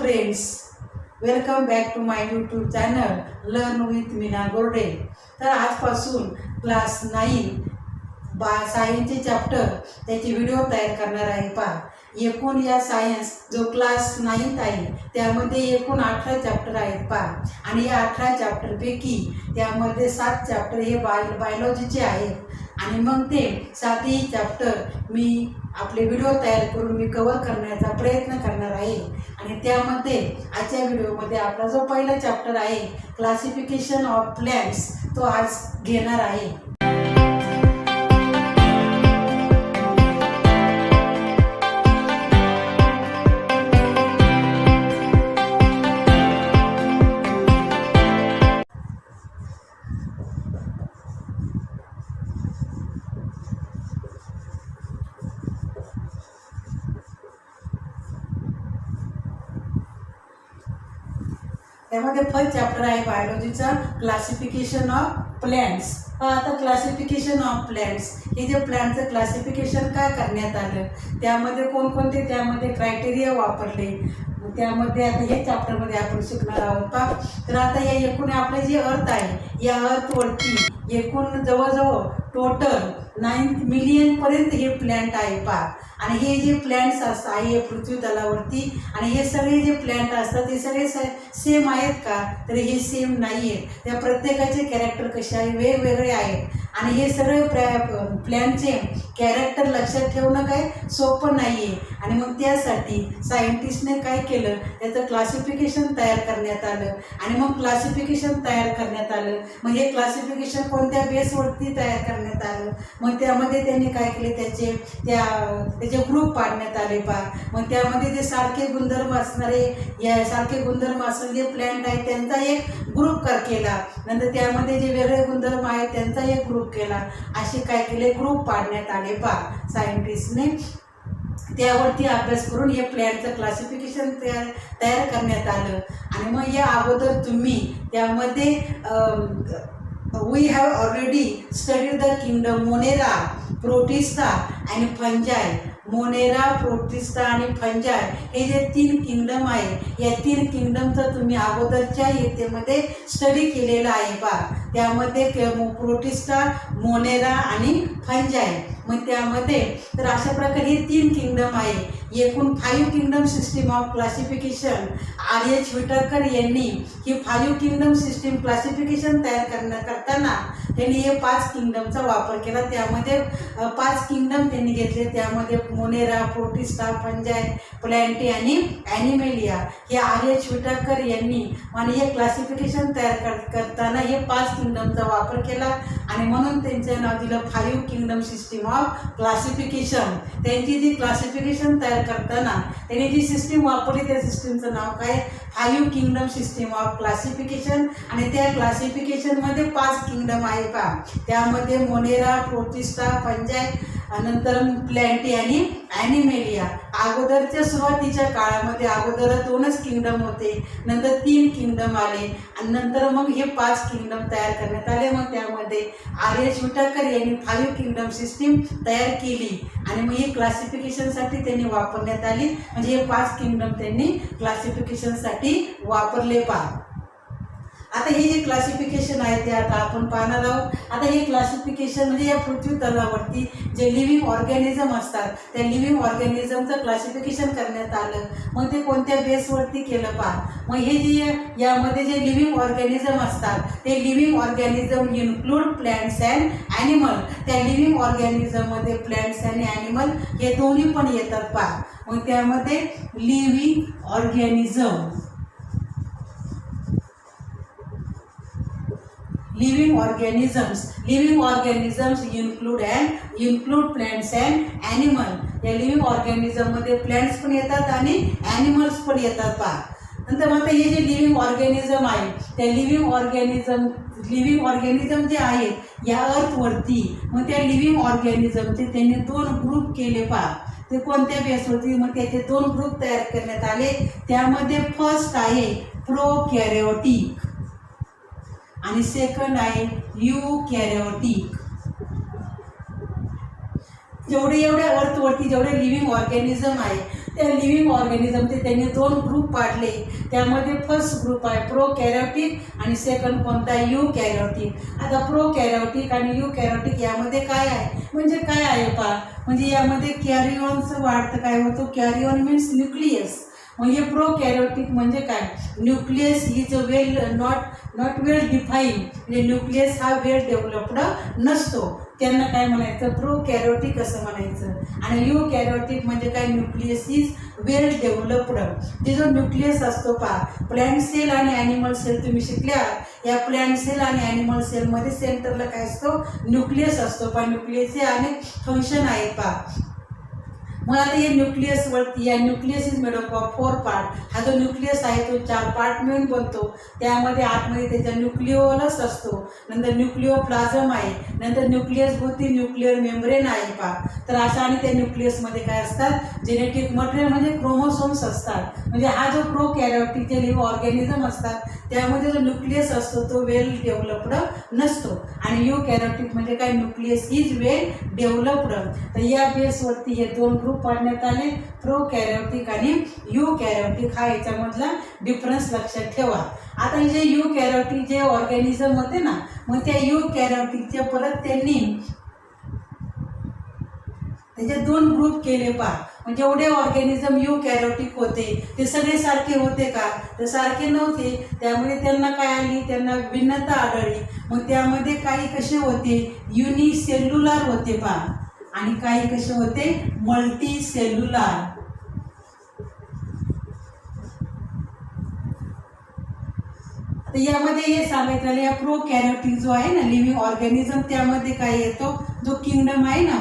Friends, welcome back to my YouTube channel learn with Meena Gorde. तर आजपासून class 9 सायन्सचे chapter त्याची व्हिडिओ तयार करणार आहे. पहा, एकूण या सायन्स जो क्लास 9 आहे त्यामध्ये एकूण 18 चॅप्टर आहेत. पहा, आणि या 18 चॅप्टरपैकी त्यामध्ये 7 चॅप्टर हे बायोलॉजीचे आहेत. आणि मग ते 7ही चॅप्टर मी आपले व्हिडिओ तयार करून मी कव्हर करण्याचा प्रयत्न करणार आहे. आणि त्यामध्ये आजच्या व्हिडिओमध्ये आपला जो पहिला चॅप्टर आहे क्लासिफिकेशन ऑफ प्लॅंट्स तो आज घेणार आहे. त्यामध्ये फर्स्ट चॅप्टर आहे बायोलॉजीचा क्लासिफिकेशन ऑफ प्लॅंट्स. आता क्लासिफिकेशन ऑफ प्लॅंट्स हे जे प्लॅंटचं क्लासिफिकेशन काय करण्यात आलं, त्यामध्ये कोणकोणते त्यामध्ये क्रायटेरिया वापरले, त्यामध्ये आता हे चॅप्टरमध्ये आपण शिकणार आहोत. पहा, तर आता या एकूण आपले जे अर्थ आहे या अर्थवरती एकूण जवळजवळ टोटल 9 मिलियनपर्यंत हे प्लॅंट आहे. पहा, आणि हे जे प्लॅंट्स असतात आहे पृथ्वी तलावरती, आणि हे सगळे जे प्लॅंट असतात ते सगळे सेम आहेत का, तर हे सेम नाही आहेत. त्या प्रत्येकाचे कॅरेक्टर कसे आहे, वेगवेगळे आहेत. आणि हे सगळे प्लॅंटचे कॅरेक्टर लक्षात ठेवणं काय सोपं नाही आहे. आणि मग त्यासाठी सायंटिस्टने काय केलं, त्याचं क्लासिफिकेशन तयार करण्यात आलं. आणि मग क्लासिफिकेशन तयार करण्यात आलं, मग हे क्लासिफिकेशन कोणत्या बेसवरती तयार करण्यात आलं, मग त्यामध्ये त्यांनी काय केले, त्याचे ग्रुप पाडण्यात आले. पहा, मग त्यामध्ये जे सारखे गुणधर्म असणारे सारखे गुणधर्म असणारे जे प्लॅंट आहेत त्यांचा एक ग्रुप केला. नंतर त्यामध्ये जे वेगळे गुणधर्म आहेत त्यांचा एक ग्रुप केला. असे काय केले, ग्रुप पाडण्यात आले. पहा, सायंटिस्टने त्यावरती अभ्यास करून हे प्लॅंटचं क्लासिफिकेशन तयार करण्यात आलं. आणि मग या अगोदर तुम्ही त्यामध्ये we have already studied the kingdom Monera, Protista आणि फंजाय. मोनेरा, प्रोटिस्टा आणि फंजाय हे जे 3 किंगडम आहे, या 3 किंगडमचं तुम्ही अगोदरच्या येतेमध्ये स्टडी केलेला आहे. पहा, त्यामध्ये प्रोटिस्टा, मोनेरा आणि फंजाय. मग त्यामध्ये तर अशा प्रकारे हे 3 किंगडम आहे. एकूण 5 kingdom system of classification R.H. Whittaker यांनी ही 5 किंगडम सिस्टीम क्लासिफिकेशन तयार करताना त्यांनी हे 5 किंगडमचा वापर केला. त्यामध्ये 5 किंगडम त्यांनी घेतले. त्यामध्ये मोनेरा, प्रोटिस्टा, फंजाय, प्लॅंटी आणि ॲनिमेलिया हे R.H. विटकर यांनी आणि हे क्लासिफिकेशन तयार करताना हे 5 किंगडमचा वापर केला. आणि म्हणून त्यांचं नाव दिलं 5 किंगडम सिस्टीम ऑफ क्लासिफिकेशन. त्यांची जी क्लासिफिकेशन तयार करताना त्यांनी जी सिस्टीम वापरली त्या सिस्टीमचं नाव काय, 5 किंगडम सिस्टीम ऑफ क्लासिफिकेशन. आणि त्या क्लासिफिकेशनमध्ये 5 किंगडम आहे. पहा, त्यामध्ये मोनेरा, प्रोटिस्टा, फंजाय, नंतर प्लॅंटी आणि ॲनिमेलिया. अगोदरच्या सुरुवातीच्या काळामध्ये अगोदर 2च किंगडम होते, नंतर 3 किंगडम आले, आणि नंतर मग हे 5 किंगडम तयार करण्यात आले. मग त्यामध्ये R.H. विटकर यांनी 5 किंगडम सिस्टीम तयार केली. आणि मग ही क्लासिफिकेशनसाठी त्यांनी वापरण्यात आली. म्हणजे हे 5 किंगडम त्यांनी क्लासिफिकेशनसाठी वापरले. पहा, आता हे जे क्लासिफिकेशन आहे ते आता आपण पाहणार आहोत. आता हे क्लासिफिकेशन म्हणजे या पृथ्वी तलावरती जे लिव्हिंग ऑर्गॅनिझम असतात त्या लिव्हिंग ऑर्गॅनिझमचं क्लासिफिकेशन करण्यात आलं. मग ते कोणत्या बेसवरती केलं. पहा, मग हे जे यामध्ये जे लिव्हिंग ऑर्गॅनिझम असतात ते living organism include plants and animal. त्या लिव्हिंग ऑर्गॅनिझममध्ये प्लॅंट्स आणि ॲनिमल हे दोन्ही पण येतात. पहा, मग त्यामध्ये living organism living organisms include plants and animal. या लिव्हिंग ऑर्गॅनिझम मध्ये प्लॅंट्स पण येतात आणि ॲनिमल्स पण येतात. पहा, नंतर मग हे जे लिव्हिंग ऑर्गॅनिझम आहे त्या लिव्हिंग ऑर्गॅनिझम जे आहेत या अर्थवरती, मग त्या लिव्हिंग ऑर्गॅनिझमचे त्यांनी 2 ग्रुप केले. पहा, ते कोणत्या बेसवरती, मग त्याचे 2 ग्रुप तयार करण्यात आले. त्यामध्ये फर्स्ट आहे प्रोकॅरियोटिक आणि सेकंड आहे यूकॅरियोटिक. जेवढे अर्थवरती जेवढे लिव्हिंग ऑर्गॅनिझम आहे त्या लिव्हिंग ऑर्गॅनिझमचे त्यांनी 2 ग्रुप पाडले. त्यामध्ये फर्स्ट ग्रुप आहे प्रोकॅरियोटिक आणि सेकंड कोणता आहे यूकॅरियोटिक. आता प्रोकॅरियोटिक आणि यूकॅरियोटिक यामध्ये काय आहे म्हणजे काय आहे पहा, म्हणजे यामध्ये कॅरिओनचं वाढतं काय होतं, कॅरिओन मीन्स न्यूक्लियस. म्हणजे प्रोकॅरियोटिक म्हणजे काय, nucleus is well not well define, म्हणजे न्यूक्लियस हा वेल डेव्हलप्ड नसतो, त्यांना काय म्हणायचं प्रोकॅरियोटिक असं म्हणायचं. आणि यूकॅरियोटिक म्हणजे काय, न्यूक्लियस इज वेल डेव्हलप्ड. जे जो न्यूक्लियस असतो पहा, प्लॅन्ट सेल आणि ॲनिमल सेल तुम्ही शिकल्या, या प्लॅन्ट सेल आणि ॲनिमल सेलमध्ये सेंटरला काय असतो न्यूक्लियस असतो. पण न्यूक्लियसचे अनेक फंक्शन आहेत पहा. मग आता हे न्यूक्लियस वरती, या nucleus is made up of 4 part. हा जो न्यूक्लियस आहे तो 4 पार्ट मिळून बनतो. त्यामध्ये आतमध्ये त्याचा न्यूक्लिओलस असतो, नंतर न्यूक्लिओप्लाझम आहे, नंतर न्यूक्लियस भोवती न्यूक्लिअर मेम्ब्रेन आहे पहा. तर अशा आणि त्या न्यूक्लियसमध्ये काय असतात जेनेटिक मटेरियल म्हणजे क्रोमोसोम्स असतात. म्हणजे हा जो प्रोकॅरियोटिक जे लिव्ह ऑर्गॅनिझम असतात त्यामध्ये जो न्यूक्लियस असतो तो वेल डेव्हलप्ड नसतो. आणि यूकॅरियोटिक म्हणजे काय, न्यूक्लियस इज वेल डेव्हलप्ड. तर या बेसवरती हे 2 ग्रुप पाडण्यात आले, प्रोकॅरियोटिक आणि यूकॅरियोटिक. हा याच्यामधला डिफरन्स लक्षात ठेवा. आता हे जे यूकॅरियोटिक जे ऑर्गॅनिझम होते ना, मग त्या यूकॅरियोटिकचे परत त्यांनी त्याचे 2 ग्रुप केले पहा. म्हणजे जेवढे ऑर्गॅनिझम यूकॅरियोटिक होते ते सगळे सारखे होते का, ते सारखे नव्हते. त्यामुळे त्यांना काय आली, त्यांना भिन्नता आढळली. मग त्यामध्ये काही कसे होते युनिसेल्युलर होते पहा, आणि काही कसे होते मल्टी सेल्युलर. तर यामध्ये हे सांगायचं आलं, या प्रोकॅरियोटिक जो आहे ना लिव्हिंग ऑर्गॅनिझम त्यामध्ये काय येतो, जो किंगडम आहे ना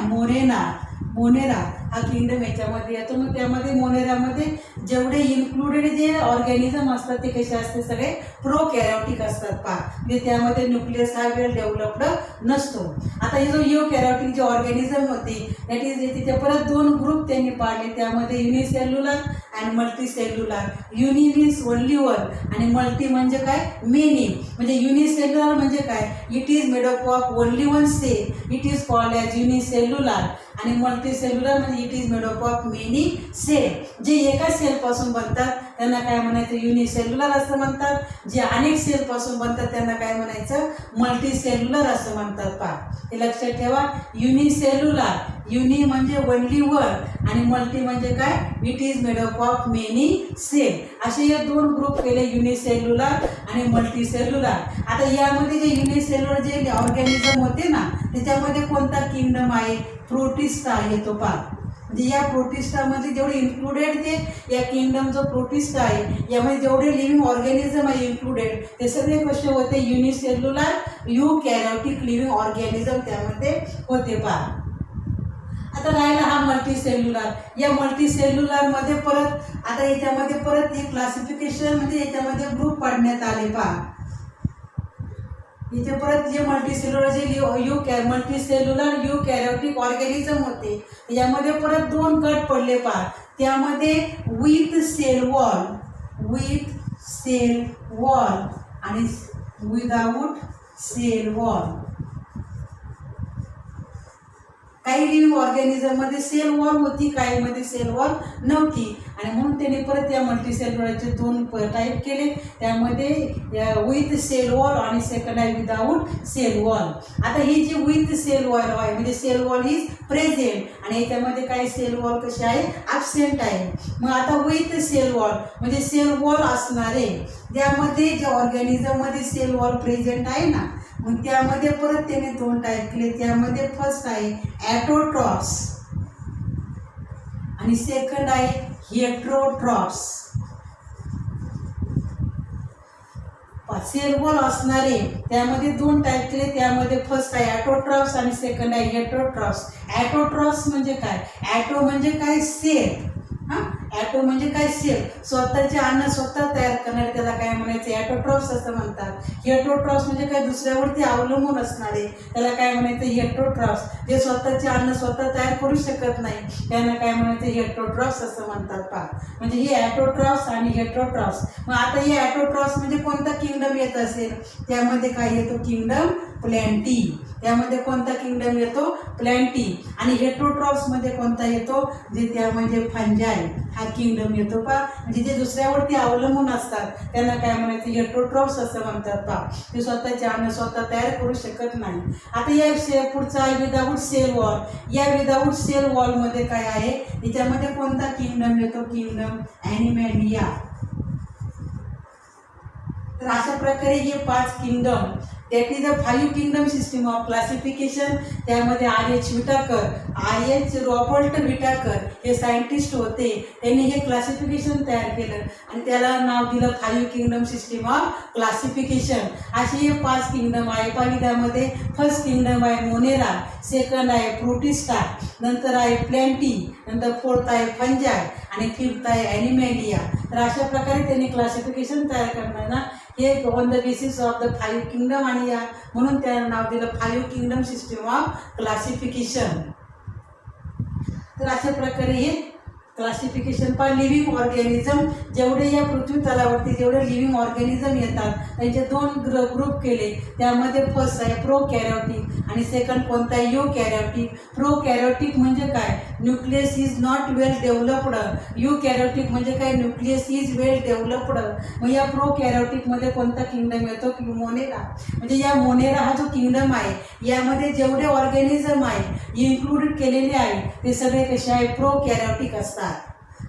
मोनेरा हा किंगडम याच्यामध्ये येतो. मग त्यामध्ये मोनेरामध्ये जेवढे इन्क्लुडेड जे ऑर्गॅनिझम असतात ते कसे असते सगळे प्रोकॅरियोटिक असतात पहा. म्हणजे त्यामध्ये न्यूक्लियस हा वेल डेव्हलप्ड नसतो. आता हे जो यूकॅरियोटिक जे ऑर्गॅनिझम होते दॅट इज तिथे परत 2 ग्रुप त्यांनी पाडले. त्यामध्ये युनिसेल्युलर आणि multi cellular. Uni means only one आणि मल्टी म्हणजे काय मेनी. म्हणजे युनिसेल्युलर म्हणजे काय, it is made up of only one cell, it is called as unicellular. आणि मल्टी सेल्युलर म्हणजे it is made up of many cell. जे एका सेलपासून बनतात त्यांना काय म्हणायचं युनिसेल्युलर असं म्हणतात. जे अनेक सेलपासून बनतात त्यांना काय म्हणायचं मल्टी सेल्युलर असं म्हणतात पहा. हे लक्षात ठेवा. युनिसेल्युलर, युनि म्हणजे ओनली वन आणि मल्टी म्हणजे काय it is made up of many cell. असे हे 2 ग्रुप केले युनिसेल्युलर आणि मल्टी सेल्युलर. आता यामध्ये जे युनिसेल्युलर जे ऑर्गॅनिझम होते ना त्याच्यामध्ये कोणता किंगडम आहे, प्रोटिस्टा आहे तो पहा. म्हणजे या प्रोटिस्टामध्ये जेवढे इन्क्लुडेड ते या किंगडम जो प्रोटिस्टा आहे यामध्ये जेवढे लिव्हिंग ऑर्गॅनिझम आहे इन्क्लुडेड ते सगळे कसे होते युनिसेल्युलर यूकॅरियोटिक लिव्हिंग ऑर्गॅनिझम त्यामध्ये होते पहा. आता राहिला हा मल्टी सेल्युलर. या मल्टी सेल्युलरमध्ये परत आता याच्यामध्ये परत हे क्लासिफिकेशन म्हणजे याच्यामध्ये ग्रुप पाडण्यात आले पहा. इथे परत जे मल्टीसेल्युलर जे मल्टीसेल्युलर यूकॅरियोटिक ऑर्गॅनिझम होते यामध्ये परत 2 गट पडले पहा. त्यामध्ये विथ सेल वॉल आणि विदाऊट सेल वॉल. काही लिव्हिंग ऑर्गॅनिझम मध्ये सेल वॉल होती, काही मध्ये सेल वॉल नव्हती. आणि म्हणून त्यांनी परत या मल्टीसेल्युलरचे 2 टाईप केले. त्यामध्ये विथ सेल वॉल आणि सेकंड आहे विदाऊट सेल वॉल. आता ही जी विथ सेल वॉल आहे म्हणजे सेल वॉल इज प्रेझेंट आणि याच्यामध्ये काय सेल वॉल कशी आहे ॲब्सेंट आहे. मग आता विथ सेल वॉल म्हणजे सेल वॉल असणारे ज्यामध्ये जे ऑर्गॅनिझम मध्ये सेल वॉल प्रेझेंट आहे ना मग त्यामध्ये परत त्याने 2 टाईप केले. त्यामध्ये फर्स्ट आहे ॲटोट्रॉप्स आणि सेकंड आहे हेट्रोट्रॉप्स. सेल वॉल असणारे त्यामध्ये 2 टाईप केले. त्यामध्ये फर्स्ट आहे ॲटोट्रॉप्स आणि सेकंड आहे हेट्रोट्रॉप्स. ॲटोट्रॉप्स म्हणजे काय, ॲटो म्हणजे काय सेल, ॲटो म्हणजे काय सेल, स्वतःचे अन्न स्वतः तयार करणारे त्याला काय म्हणायचे ॲटोट्रॉप्स असं म्हणतात. हेट्रोट्रॉप्स म्हणजे काय दुसऱ्यावरती अवलंबून असणारे त्याला काय म्हणायचं हेट्रोट्रॉप्स. जे स्वतःचे अन्न स्वतः तयार करू शकत नाही त्यांना काय म्हणायचं हेट्रोट्रॉप्स असं म्हणतात पहा. म्हणजे हे ॲटोट्रॉप्स आणि हेट्रोट्रॉप्स. मग आता हे ॲटोट्रॉप्स म्हणजे कोणता किंगडम येत असेल त्यामध्ये काय येतो किंगडम प्लॅन्टी. त्यामध्ये कोणता किंगडम येतो? प्लॅन्टी. आणि हेट्रोट्रॉप्समध्ये कोणता येतो? जे त्या म्हणजे फंजाय हा किंगडम येतो पा. म्हणजे जे दुसऱ्यावरती अवलंबून असतात त्यांना काय म्हणायचं? हेट्रोट्रॉप्स असं म्हणतात पा. ते स्वतःचे अन्न स्वतः तयार करू शकत नाही. आता या पुढचा आहे विदाऊट सेल वॉल. या विदाऊट सेल वॉलमध्ये काय आहे? याच्यामध्ये कोणता किंगडम येतो? Kingdom animalia. तर अशा प्रकारे हे 5 kingdom, that is a 5 kingdom system of classification. त्यामध्ये R.H. Whittaker, R.H. Robert Whittaker हे सायंटिस्ट होते. त्यांनी हे क्लासिफिकेशन तयार केलं आणि त्याला नाव दिलं 5 किंगडम सिस्टीम ऑफ क्लासिफिकेशन. असे हे 5 किंगडम आहे. पाहिजे त्यामध्ये फर्स्ट किंगडम आहे मोनेरा, सेकंड आहे प्रोटिस्टा, नंतर आहे प्लॅन्टी, नंतर फोर्थ आहे फंजाय आणि फिफ्थ आहे ॲनिमॅलिया. तर अशा प्रकारे त्यांनी क्लासिफिकेशन तयार करताना हे on the basis of the 5 kingdom आणि या म्हणून त्याला नाव दिलं 5 किंगडम सिस्टीम ऑफ क्लासिफिकेशन. तर अशा प्रकारे हे क्लासिफिकेशन पा. लिव्हिंग ऑर्गॅनिझम, जेवढे या पृथ्वी तलावरती जेवढे लिव्हिंग ऑर्गॅनिझम येतात त्यांचे 2 ग्रुप केले. त्यामध्ये फर्स्ट आहे प्रोकॅरियोटिक आणि सेकंड कोणता आहे? युकॅरियोटिक. प्रोकॅरियोटिक म्हणजे काय? Nucleus is not well developed. Eukaryotic म्हणजे काय? Nucleus is well developed. मग या प्रोकॅरियोटिकमध्ये कोणता किंगडम येतो? मोनेरा. म्हणजे या मोनेरा हा जो किंगडम आहे यामध्ये जेवढे ऑर्गॅनिझम आहे इन्क्लूडेड केलेले आहे ते सगळे कसे आहे? प्रोकॅरियोटिक असतात.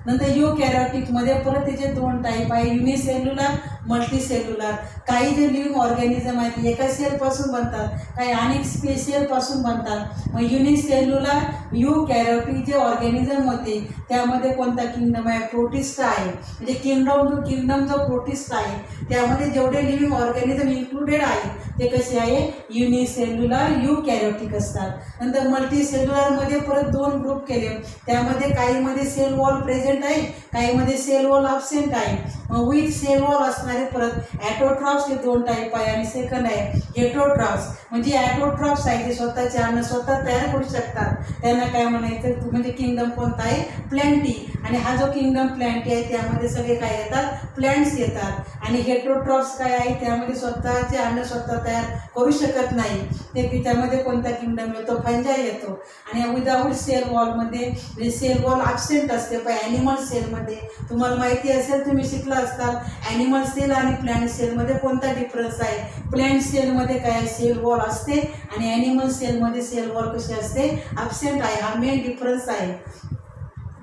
नंतर युकॅरियोटिकमध्ये परत त्याचे 2 टाईप आहे, युनिसेल्युलर, मल्टीसेल्युलर. काही जे लिव्हिंग ऑर्गॅनिझम आहेत एका सेलपासून बनतात, काही अनेक स्पेशलपासून बनतात. मग युनिसेल्युलर युकॅरियोटिक जे ऑर्गॅनिझम होते त्यामध्ये कोणता किंगडम आहे? प्रोटिस्टा आहे. म्हणजे किंगडम जो प्रोटिस्टा आहे त्यामध्ये जेवढे लिव्हिंग ऑर्गॅनिझम इन्क्लुडेड आहे ते कसे आहे? युनिसेल्युलर युकॅरियोटिक असतात. नंतर मल्टीसेल्युलरमध्ये परत 2 ग्रुप केले. त्यामध्ये काहीमध्ये सेल वॉल प्रेझेंट आहे, काहीमध्ये सेल वॉल ॲब्सेंट आहे. मग विथ सेल वॉल असणारे परत ॲटोट्रॉप्स हे 2 टाईप आहे आणि सेकंड आहे हेटरोट्रॉप्स. म्हणजे ॲटोट्रॉप्स आहे ते स्वतःचे अन्न स्वतः तयार करू शकतात. त्यांना काय म्हणायचं? म्हणजे किंगडम कोणता आहे? प्लॅन्टी. आणि हा जो किंगडम प्लॅन्टी आहे त्यामध्ये सगळे काय येतात? प्लॅन्ट्स येतात. आणि हेटरोट्रॉप्स काय आहे? त्यामध्ये स्वतःचे अन्न स्वतः तयार करू शकत नाही. ते त्यामध्ये कोणता किंगडम येतो? फंजाय येतो. आणि विदाऊट सेल वॉलमध्ये सेल वॉल ॲब्सेंट असते. पण ॲनिमल सेलमध्ये तुम्हाला माहिती असेल, तुम्ही शिकला असताल ॲनिमल सेल आणि प्लॅन्ट सेलमध्ये कोणता डिफरन्स आहे. प्लॅन्ट सेलमध्ये काय सेल वॉल असते आणि ॲनिमल सेलमध्ये सेल वॉल कशी असते? ॲब्सेंट आहे. हा मेन डिफरन्स आहे.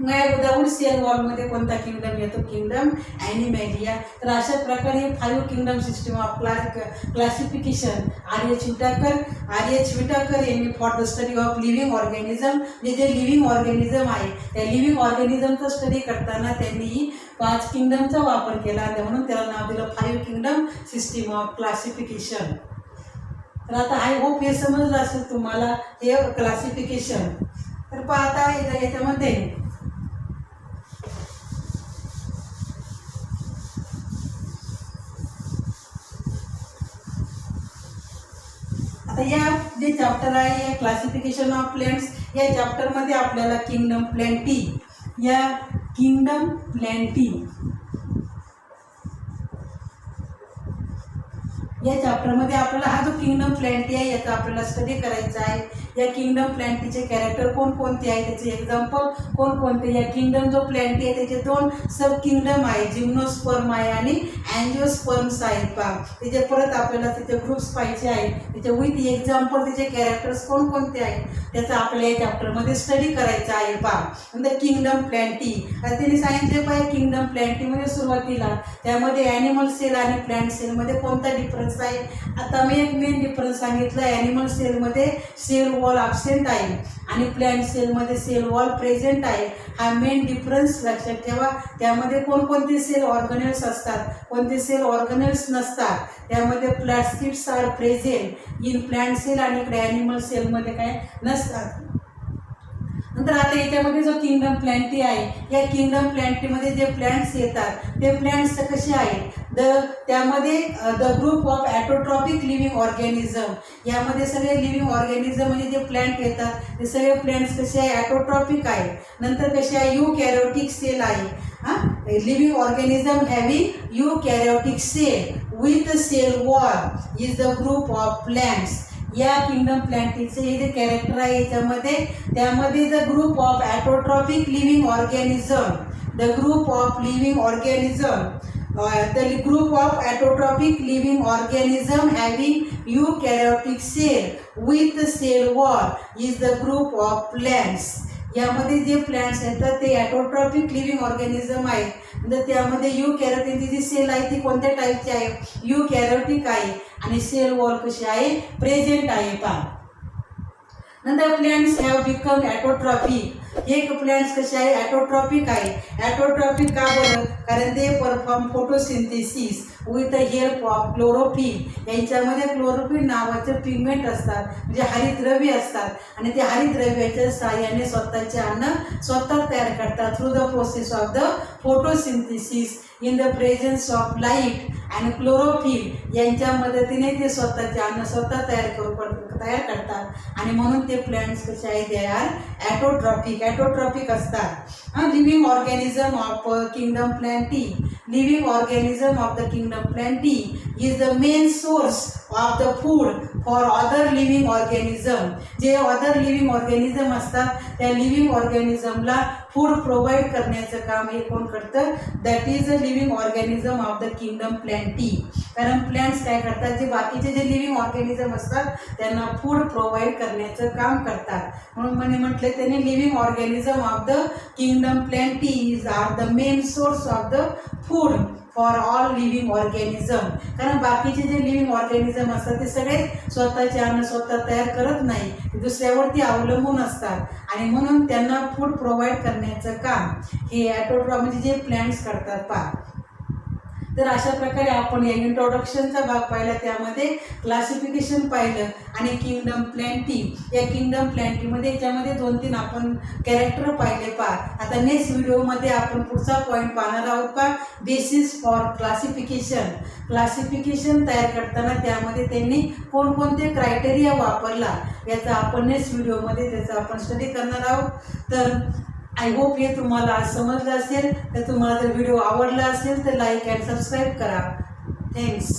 विदाऊट सेल वॉलमध्ये कोणता किंगडम येतो? Kingdom animalia. तर अशा प्रकारे 5 kingdom system of classification R.H. Whittaker यांनी for the study of living organism, जे लिव्हिंग ऑर्गॅनिझम आहे त्या लिव्हिंग ऑर्गॅनिझमचा स्टडी करताना त्यांनी 5 किंगडमचा वापर केला म्हणून त्याला नाव दिलं 5 किंगडम सिस्टीम ऑफ क्लासिफिकेशन. तर आता आय होप हे समजलं असेल तुम्हाला हे क्लासिफिकेशन. तर पाहता याच्यामध्ये आता या जे चॅप्टर आहे या क्लासिफिकेशन ऑफ प्लॅन्ट्स या चॅप्टरमध्ये आपल्याला किंगडम प्लॅन्टी या चॅप्टरमध्ये आपल्याला हा जो किंगडम प्लॅन्टी आहे याचा आपल्याला स्टडी करायचा आहे. या किंगडम प्लॅन्टीचे कॅरेक्टर कोणकोणते आहे, त्याचे एक्झाम्पल कोणकोणते. या किंगडम जो प्लॅन्टी आहे त्याचे 2 सब किंगडम आहे, जिम्नोस्पर्म आहे आणि अँजिओस्पर्म्स आहेत. पहा त्याचे परत आपल्याला त्याचे ग्रुप्स पाहिजे आहेत, त्याचे विथ एक्झाम्पल त्याचे कॅरेक्टर्स कोणकोणते आहेत त्याचा आपल्या या चॅप्टरमध्ये स्टडी करायचा आहे. पहा नंतर किंगडम प्लॅन्टी आता त्यांनी सांगितले पाहिजे किंगडम प्लॅन्टीमध्ये सुरुवातीला त्यामध्ये ॲनिमल सेल आणि प्लॅन्ट सेलमध्ये कोणता डिफरन्स आहे. आता मी एक मेन डिफरन्स सांगितलं. ॲनिमल सेलमध्ये सेल वॉल ॲब्सेंट आहे आणि प्लॅन्ट सेलमध्ये सेल वॉल प्रेझेंट आहे. हा मेन डिफरन्स लक्षात ठेवा. त्यामध्ये कोणकोणते सेल ऑर्गनेल्स असतात, कोणते सेल ऑर्गनेल्स नसतात. त्यामध्ये plastids are present in plant cell आणि इकडे ॲनिमल सेलमध्ये काय नसतात. नंतर आता याच्यामध्ये जो किंगडम प्लॅन्टी आहे या किंगडम प्लॅन्टीमध्ये जे प्लॅन्ट्स येतात ते प्लॅन्ट्स कसे आहेत त्यामध्ये the group of autotrophic living organism. यामध्ये सगळे लिव्हिंग ऑर्गॅनिझम म्हणजे जे प्लॅन्ट येतात ते सगळे प्लॅन्ट्स कसे आहे ॲटोट्रॉपिक आहे. नंतर कसे आहे युकॅरियोटिक सेल आहे. Living organism having eukaryotic cell with the cell wall is the group of plants. या किंगडम प्लॅन्टीचे हे जे कॅरेक्टर आहे याच्यामध्ये, त्यामध्ये the group of autotrophic living organism, the group of living organism, the group of autotrophic living organism having eukaryotic cell with cell wall is the group of plants. यामध्ये जे plants येतात ते ॲटोट्रॉपिक लिव्हिंग ऑर्गॅनिझम आहे. तर त्यामध्ये युकॅरियोटिक जी sale आहे ती कोणत्या टाईपची आहे, युकॅरियोटिक आहे आणि सेल वॉल कशी आहे, प्रेझेंट आहे पहा. नंतर प्लॅन्ट्स हॅव बिकम ॲटोट्रॉपिक. हे प्लॅन्ट्स कसे आहे, ॲटोट्रॉपिक आहे. ॲटोट्रॉपिक का बरं, कारण ते perform photosynthesis with the help of chlorophyll. यांच्यामध्ये क्लोरोफिल नावाचे पिगमेंट असतात, म्हणजे हरितद्रव्य असतात आणि ते हरितद्रव्याच्या सहाय्याने स्वतःचे अन्न स्वतः तयार करतात through the process of the photosynthesis in the presence of light आणि क्लोरोफिल. यांच्या मदतीने ते स्वतःचे अन्न स्वतः तयार करतात आणि म्हणून ते प्लॅन्ट्स कसे आहे, दे आर ॲटोट्रॉपिक असतात. Living organism of kingdom plantae, living organism of the kingdom plantae is the main source of the food for other living organism. जे अदर लिव्हिंग ऑर्गॅनिझम असतात त्या लिव्हिंग ऑर्गॅनिझमला फूड प्रोव्हाइड करण्याचं काम हे कोण करतं, that is a living organism of the kingdom plantae. कारण plants काय करतात, जे बाकीचे जे लिव्हिंग ऑर्गॅनिझम असतात त्यांना फूड प्रोव्हाइड करण्याचं काम करतात. म्हणून म्हटले त्यांनी living organism of the kingdom plantae is are the main source of the food for all living organism. कारण बाकीचे जे लिव्हिंग ऑर्गॅनिझम असतात ते सगळे स्वतःचे अन्न स्वतः तयार करत नाही, दुसऱ्यावरती अवलंबून असतात आणि म्हणून त्यांना फूड प्रोव्हाइड करण्याचं काम हे ॲटोट्रॉपिक म्हणजे जे प्लॅन्ट्स करतात पहा. तर अशा प्रकारे आपण या इंट्रोडक्शनचा भाग पाहिला, त्यामध्ये क्लासिफिकेशन पाहिलं आणि किंगडम प्लॅन्टी, या किंगडम प्लॅन्टीमध्ये याच्यामध्ये 2-3 आपण कॅरेक्टर पाहिले पहा. आता नेक्स्ट व्हिडिओमध्ये आपण पुढचा पॉईंट पाहणार आहोत पहा, बेसिस फॉर क्लासिफिकेशन. क्लासिफिकेशन तयार करताना त्यामध्ये त्यांनी कोणकोणते क्रायटेरिया वापरला याचा आपण नेक्स्ट व्हिडिओमध्ये त्याचा आपण स्टडी करणार आहोत. तर आय होप हे तुम्हाला आज समजलं असेल. तर तुम्हाला जर व्हिडिओ आवडला असेल तर लाईक अँड सबस्क्राईब करा. थँक्स.